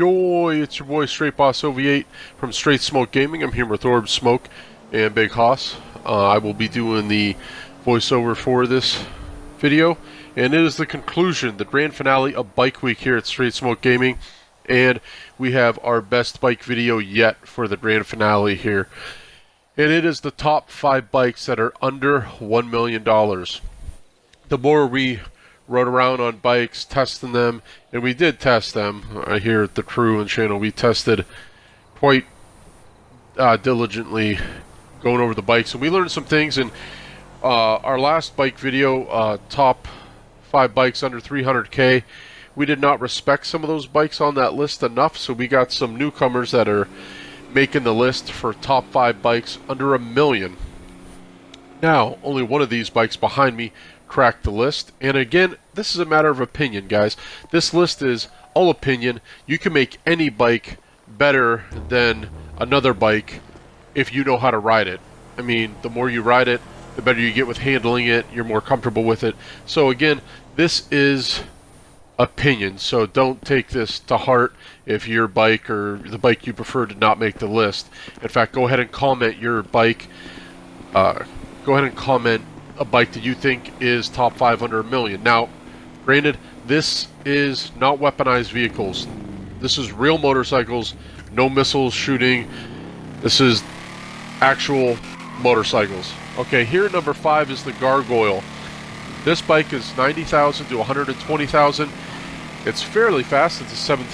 Yo, it's your boy Straight Boss OV8 from Straight Smoke Gaming. I'm here with Orb Smoke and Big Hoss. I will be doing the voiceover for this video, and it is the conclusion, the grand finale of Bike Week here at Straight Smoke Gaming, and we have our best bike video yet for the grand finale here. And it is the top 5 bikes that are under $1 million. The more we rode around on bikes, testing them, and we did test them here at the crew and channel. We tested quite diligently going over the bikes, and we learned some things. In our last bike video, top 5 bikes under 300k, we did not respect some of those bikes on that list enough, so we got some newcomers that are making the list for top 5 bikes under $1 million. Now, only one of these bikes behind me cracked the list, and again, this is a matter of opinion, guys. This list is all opinion. You can make any bike better than another bike if you know how to ride it. I mean, the more you ride it, the better you get with handling it, you're more comfortable with it. So again, this is opinion, so don't take this to heart if your bike or the bike you prefer did not make the list. In fact, go ahead and comment your bike. Go ahead and comment a bike that you think is top 5 under $1 million. Now, granted, this is not weaponized vehicles. This is real motorcycles, no missiles shooting. This is actual motorcycles. Okay, here at number 5 is the Gargoyle. This bike is 90,000 to 120,000. It's fairly fast. It's the 7th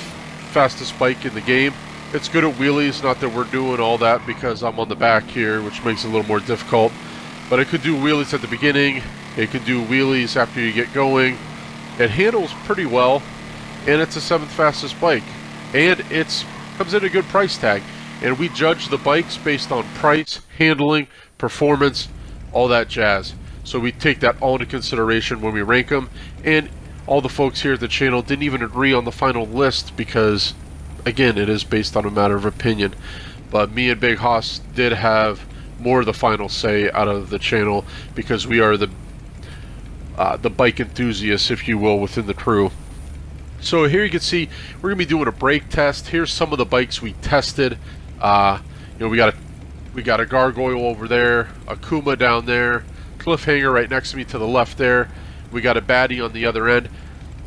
fastest bike in the game. It's good at wheelies, not that we're doing all that because I'm on the back here, which makes it a little more difficult. But it could do wheelies at the beginning, it could do wheelies after you get going. It handles pretty well, and it's the 7th fastest bike. And it comes in a good price tag. And we judge the bikes based on price, handling, performance, all that jazz. So we take that all into consideration when we rank them. And all the folks here at the channel didn't even agree on the final list because, again, it is based on a matter of opinion. But me and Big Hoss did have more of the final say out of the channel because we are the bike enthusiasts, if you will, within the crew. So here you can see we're gonna be doing a brake test. Here's some of the bikes we tested. You know, we got a Gargoyle over there, a Kuma down there, Cliffhanger right next to me to the left there. We got a Baddie on the other end.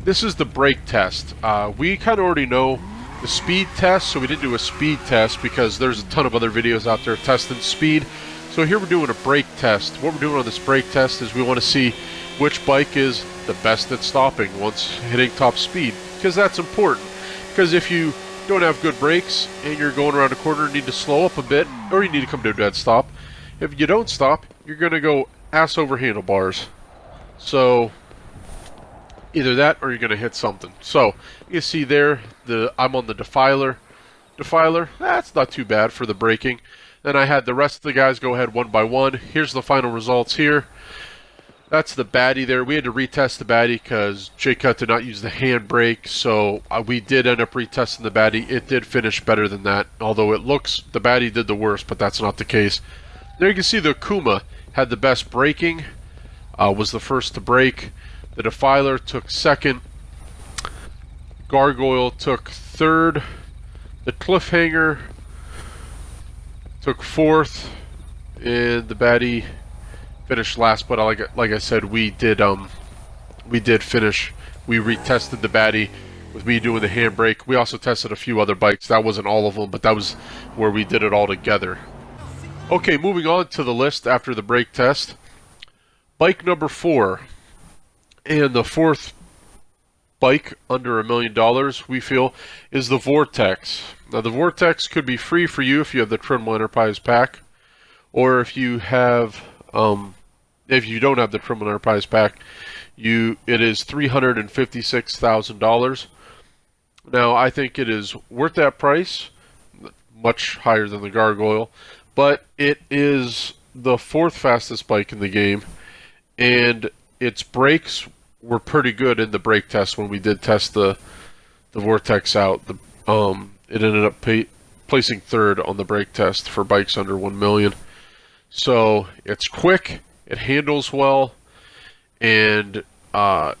This is the brake test. We kind of already know the speed test, so we didn't do a speed test because there's a ton of other videos out there testing speed. So here we're doing a brake test. What we're doing on this brake test is we want to see which bike is the best at stopping once hitting top speed, because that's important. Because if you don't have good brakes and you're going around a corner and need to slow up a bit, or you need to come to a dead stop, if you don't stop, you're going to go ass over handlebars. So either that or you're going to hit something. So you see there, I'm on the Defiler. That's not too bad for the braking. Then I had the rest of the guys go ahead one by one. Here's the final results here. That's the Baddie there. We had to retest the Baddie because J-Cut did not use the handbrake, so we did end up retesting the Baddie. It did finish better than that, although it looks the Baddie did the worst, but that's not the case. There you can see the Kuma had the best braking, was the first to brake. The Defiler took 2nd. Gargoyle took 3rd. The Cliffhanger took 4th, and the Baddie finished last. But like I said, we did finish. We retested the Baddie with me doing the handbrake. We also tested a few other bikes. That wasn't all of them, but that was where we did it all together. Okay, moving on to the list after the brake test. Bike number 4, and the 4th bike under $1 million, we feel, is the Vortex. Now, the Vortex could be free for you if you have the Trimble Enterprise pack, or if you have, if you don't have the Trimble Enterprise pack, it is $356,000. Now, I think it is worth that price, much higher than the Gargoyle, but it is the 4th fastest bike in the game, and its brakes were pretty good in the brake test when we did test the Vortex out. It ended up placing 3rd on the brake test for bikes under $1 million. So it's quick, it handles well, and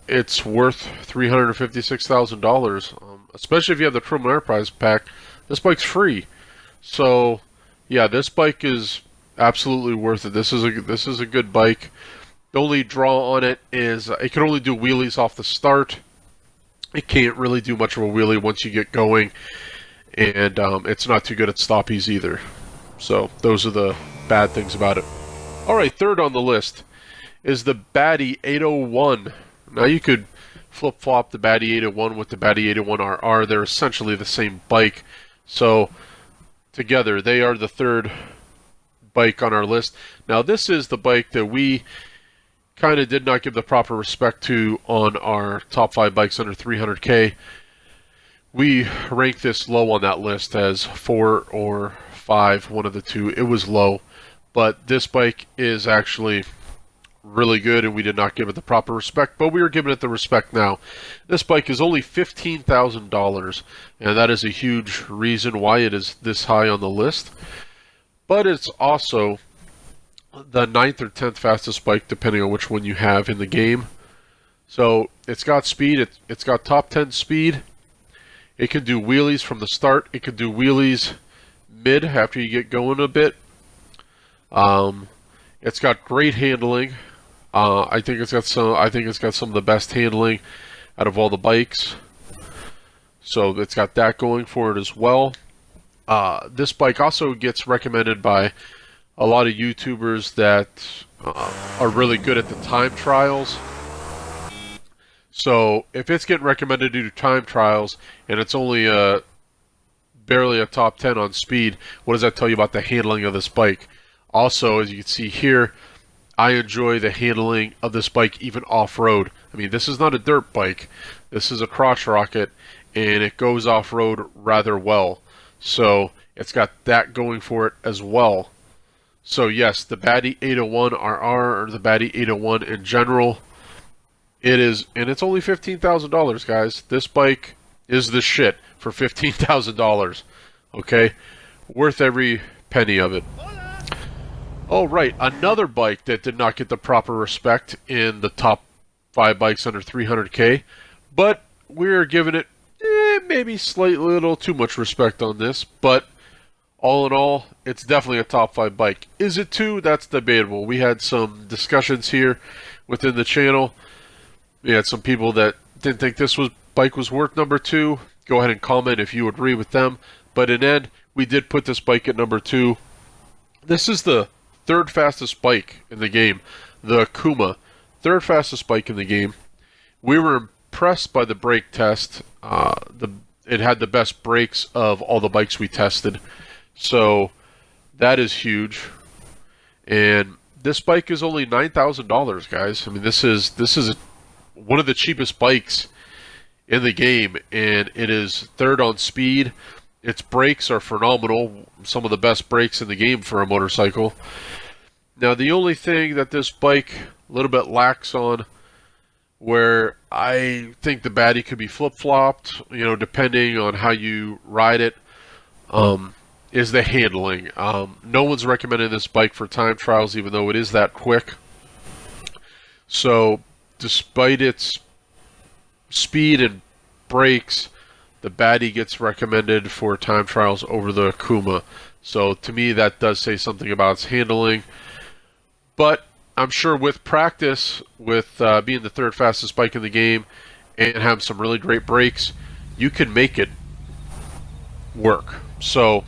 it's worth $356,000. especially if you have the Chrome Enterprise pack, this bike's free. So, yeah, this bike is absolutely worth it. This is a good bike. The only draw on it is it can only do wheelies off the start. It can't really do much of a wheelie once you get going, and it's not too good at stoppies either. So those are the bad things about it. All right, third on the list is the Baddie 801. Now you could flip-flop the Baddie 801 with the Baddie 801RR. They're essentially the same bike. So together they are the third bike on our list. Now this is the bike that we kind of did not give the proper respect to on our top 5 bikes under 300k. We ranked this low on that list as 4 or 5, one of the two. It was low, but this bike is actually really good, and we did not give it the proper respect, but we are giving it the respect now. This bike is only $15,000, and that is a huge reason why it is this high on the list. But it's also the 9th or 10th fastest bike, depending on which one you have in the game. So it's got speed. It's got top 10 speed. It can do wheelies from the start. It can do wheelies mid after you get going a bit. It's got great handling. I think it's got some of the best handling out of all the bikes. So it's got that going for it as well. This bike also gets recommended by a lot of YouTubers that are really good at the time trials. So if it's getting recommended to do time trials and it's only barely a top 10 on speed, what does that tell you about the handling of this bike? Also, as you can see here, I enjoy the handling of this bike even off-road. I mean, this is not a dirt bike. This is a crotch rocket, and it goes off-road rather well. So it's got that going for it as well. So yes, the Baddie 801RR, or the Baddie 801 in general, it is, and it's only $15,000, guys. This bike is the shit for $15,000. Okay, worth every penny of it. Oh right, another bike that did not get the proper respect in the top 5 bikes under 300k, but we're giving it maybe slightly little too much respect on this, but all in all, it's definitely a top 5 bike. Is it 2? That's debatable. We had some discussions here within the channel. We had some people that didn't think this bike was worth number 2. Go ahead and comment if you agree with them. But in end, we did put this bike at number 2. This is the 3rd fastest bike in the game. The Kuma. 3rd fastest bike in the game. We were impressed by the brake test. It had the best brakes of all the bikes we tested. So that is huge. And this bike is only $9,000, guys. I mean, this is one of the cheapest bikes in the game, and it is 3rd on speed. Its brakes are phenomenal. Some of the best brakes in the game for a motorcycle. Now, the only thing that this bike a little bit lacks on, where I think the Baddie could be flip-flopped, you know, depending on how you ride it, is the handling. No one's recommending this bike for time trials, even though it is that quick. So, despite its speed and brakes, the Baddie gets recommended for time trials over the Kuma. So, to me, that does say something about its handling. But I'm sure with practice, with being the 3rd fastest bike in the game and having some really great brakes, you can make it work. So,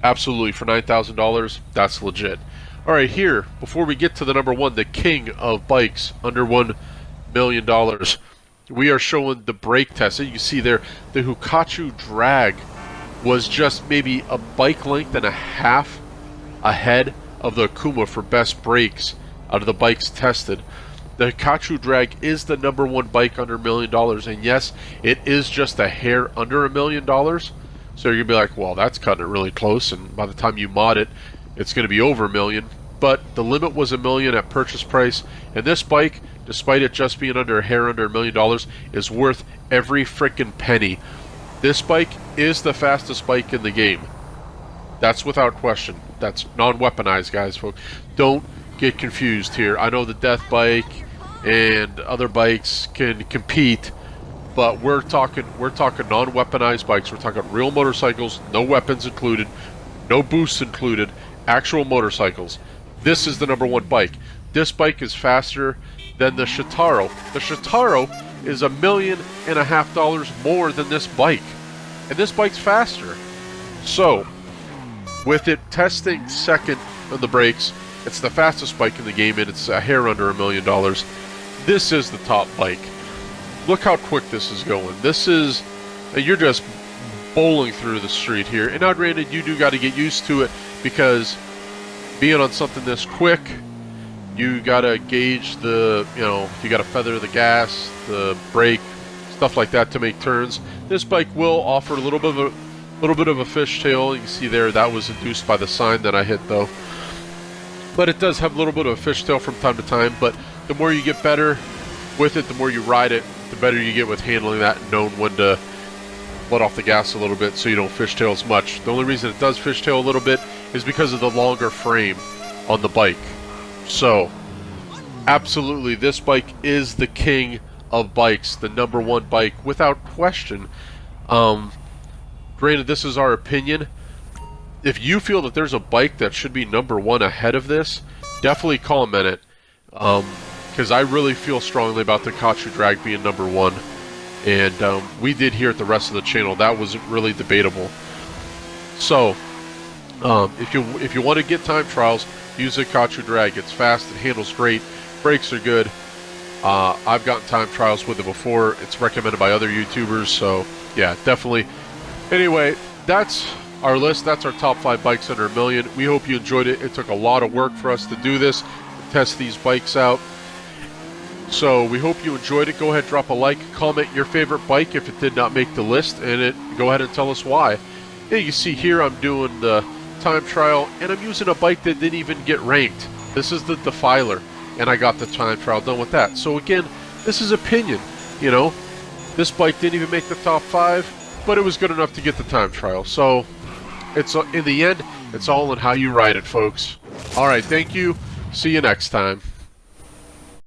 absolutely, for $9,000, that's legit. All right, here, before we get to the number 1, the king of bikes under $1 million, we are showing the brake test. You see there, the Hikachu drag was just maybe a bike length and a half ahead of the Kuma for best brakes out of the bikes tested. The Hikachu drag is the number 1 bike under $1 million, and yes, it is just a hair under $1 million. So you're gonna be like, well, that's cutting it really close, and by the time you mod it, it's gonna be over $1 million. But the limit was $1 million at purchase price, and this bike, despite it just being under a hair under $1 million, is worth every freaking penny. This bike is the fastest bike in the game. That's without question. That's non-weaponized, guys, folks. Don't get confused here. I know the Death Bike and other bikes can compete, but we're talking non-weaponized bikes. We're talking real motorcycles, no weapons included, no boosts included, actual motorcycles. This is the #1 bike. This bike is faster than the Shitaro. The Shitaro is $1.5 million more than this bike, and this bike's faster. So, with it testing second on the brakes, it's the fastest bike in the game, and it's a hair under $1 million. This is the top bike. Look how quick this is going. This is, you're just bowling through the street here. And now, granted, you do got to get used to it, because being on something this quick, you got to gauge the, you got to feather the gas, the brake, stuff like that to make turns. This bike will offer a little bit of a fishtail. You can see there, that was induced by the sign that I hit, though. But it does have a little bit of a fishtail from time to time. But the more you get better with it, the more you ride it, the better you get with handling that and knowing when to let off the gas a little bit so you don't fishtail as much. The only reason it does fishtail a little bit is because of the longer frame on the bike. So, absolutely, this bike is the king of bikes, the #1 bike, without question. Granted, this is our opinion. If you feel that there's a bike that should be #1 ahead of this, definitely comment it. Because I really feel strongly about the Kachu Drag being #1. And we did here at the rest of the channel. That wasn't really debatable. So, if you want to get time trials, use the Kachu Drag. It's fast, it handles great, brakes are good. I've gotten time trials with it before. It's recommended by other YouTubers, so yeah, definitely. Anyway, that's our list. That's our top 5 bikes under $1 million. We hope you enjoyed it. It took a lot of work for us to do this, test these bikes out. So we hope you enjoyed it. Go ahead, drop a like, comment your favorite bike if it did not make the list, and go ahead and tell us why. Yeah, you see here I'm doing the time trial, and I'm using a bike that didn't even get ranked. This is the Defiler, and I got the time trial done with that. So again, this is opinion. This bike didn't even make the top 5, but it was good enough to get the time trial. So it's in the end, it's all in how you ride it, folks. All right, thank you. See you next time.